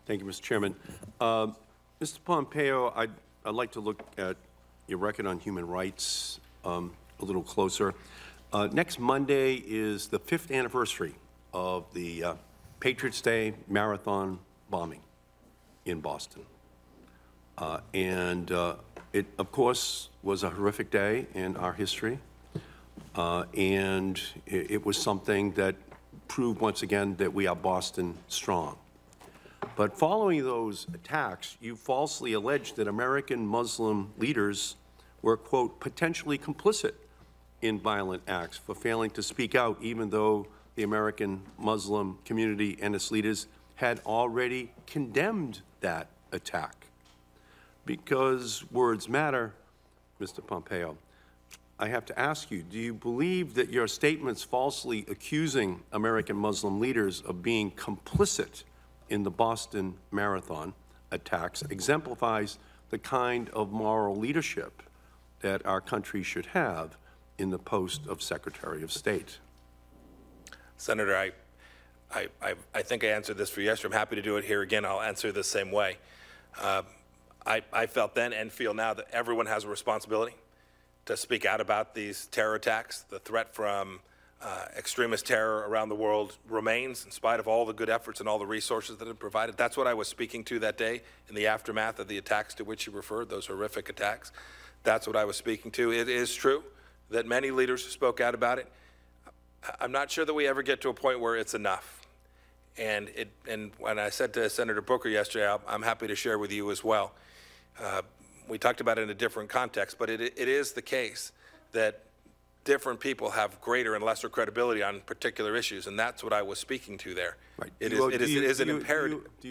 Thank you, Mr. Chairman. Mr. Pompeo, I'd like to look at your record on human rights a little closer. Next Monday is the 5th anniversary of the Patriots' Day marathon bombing in Boston. It, of course, was a horrific day in our history, and it was something that proved once again that we are Boston strong. But following those attacks, you falsely alleged that American Muslim leaders were, quote, potentially complicit in violent acts for failing to speak out, even though the American Muslim community and its leaders had already condemned that attack. Because words matter, Mr. Pompeo, I have to ask you, do you believe that your statements falsely accusing American Muslim leaders of being complicit in the Boston Marathon attacks exemplifies the kind of moral leadership that our country should have in the post of Secretary of State? Senator, I think I answered this for you yesterday. I'm happy to do it here again. I'll answer the same way. I felt then and feel now that everyone has a responsibility to speak out about these terror attacks. The threat from extremist terror around the world remains in spite of all the good efforts and all the resources that have been provided. That's what I was speaking to that day in the aftermath of the attacks to which you referred, those horrific attacks. That's what I was speaking to. It is true that many leaders spoke out about it. I'm not sure that we ever get to a point where it's enough. And when I said to Senator Booker yesterday, I'm happy to share with you as well. We talked about it in a different context, but it is the case that different people have greater and lesser credibility on particular issues, and that's what I was speaking to there. Right. It is an imperative. Do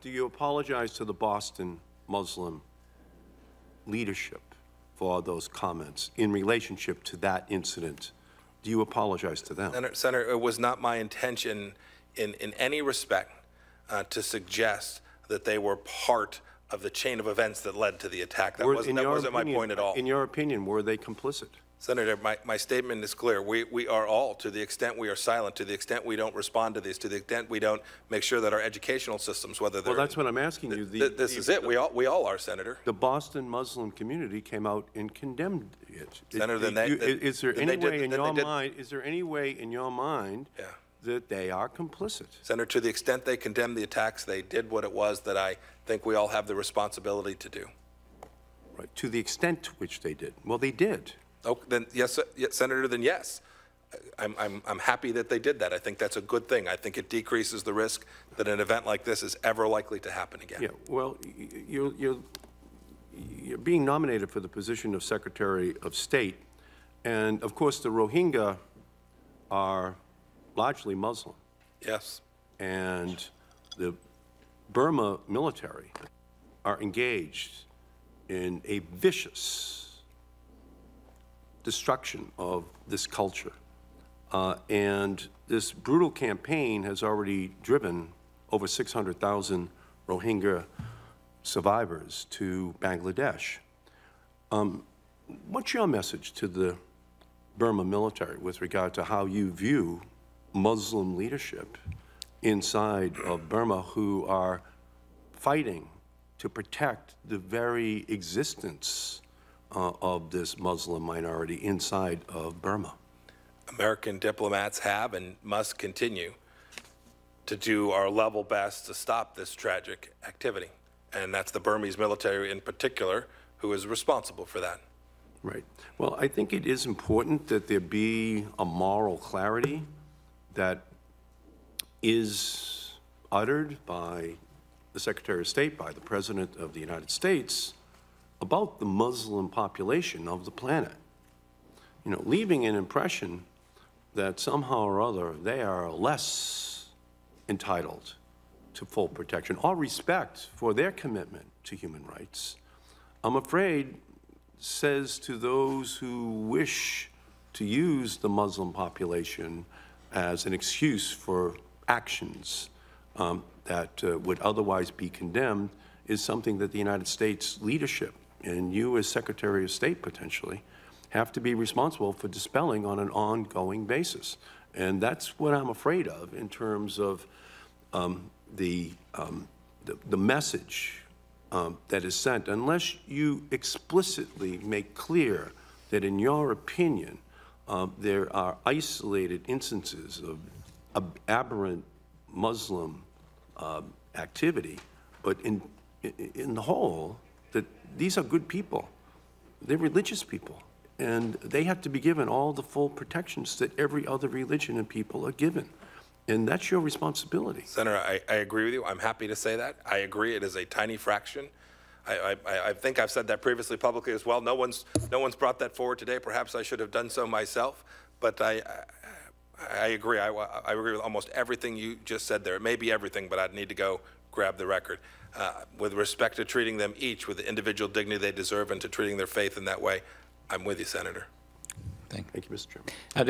you apologize to the Boston Muslim leadership for those comments in relationship to that incident? Do you apologize to them? Senator, it was not my intention in any respect to suggest that they were part of the chain of events that led to the attack. That wasn't my point at all. In your opinion, were they complicit? Senator, my statement is clear. We are all, to the extent we are silent, to the extent we don't respond to these, to the extent we don't make sure that our educational systems, whether they're... Well, that's what I'm asking you. This is it. We all are, Senator. The Boston Muslim community came out and condemned it. Senator, is there any way in your mind that they are complicit? Senator, to the extent they condemned the attacks, they did what it was that I think we all have the responsibility to do. Right. To the extent to which they did. Well, they did. Oh, then yes, Senator. Then yes, I'm happy that they did that. I think that's a good thing. I think it decreases the risk that an event like this is ever likely to happen again. Yeah. Well, you're being nominated for the position of Secretary of State, and of course the Rohingya are largely Muslim. Yes. And the Burma military are engaged in a vicious destruction of this culture. And this brutal campaign has already driven over 600,000 Rohingya survivors to Bangladesh. What's your message to the Burma military with regard to how you view Muslim leadership inside of Burma who are fighting to protect the very existence of this Muslim minority inside of Burma? American diplomats have and must continue to do our level best to stop this tragic activity. And that's the Burmese military in particular who is responsible for that. Right. Well, I think it is important that there be a moral clarity that is uttered by the Secretary of State, by the President of the United States, about the Muslim population of the planet. You know, leaving an impression that somehow or other they are less entitled to full protection or respect for their commitment to human rights, I'm afraid says to those who wish to use the Muslim population as an excuse for actions that would otherwise be condemned is something that the United States leadership and you as Secretary of State potentially have to be responsible for dispelling on an ongoing basis. And that's what I'm afraid of in terms of the message that is sent, unless you explicitly make clear that, in your opinion, there are isolated instances of aberrant Muslim activity, but in the whole, that these are good people. They're religious people, and they have to be given all the full protections that every other religion and people are given. And that's your responsibility. Senator, I agree with you. I'm happy to say that. I agree it is a tiny fraction. I think I've said that previously publicly as well. No one's brought that forward today. Perhaps I should have done so myself, but I agree. I agree with almost everything you just said there. It may be everything, but I'd need to go grab the record. With respect to treating them each with the individual dignity they deserve and to treating their faith in that way, I'm with you, Senator. Thank you, Mr. Chairman. I do.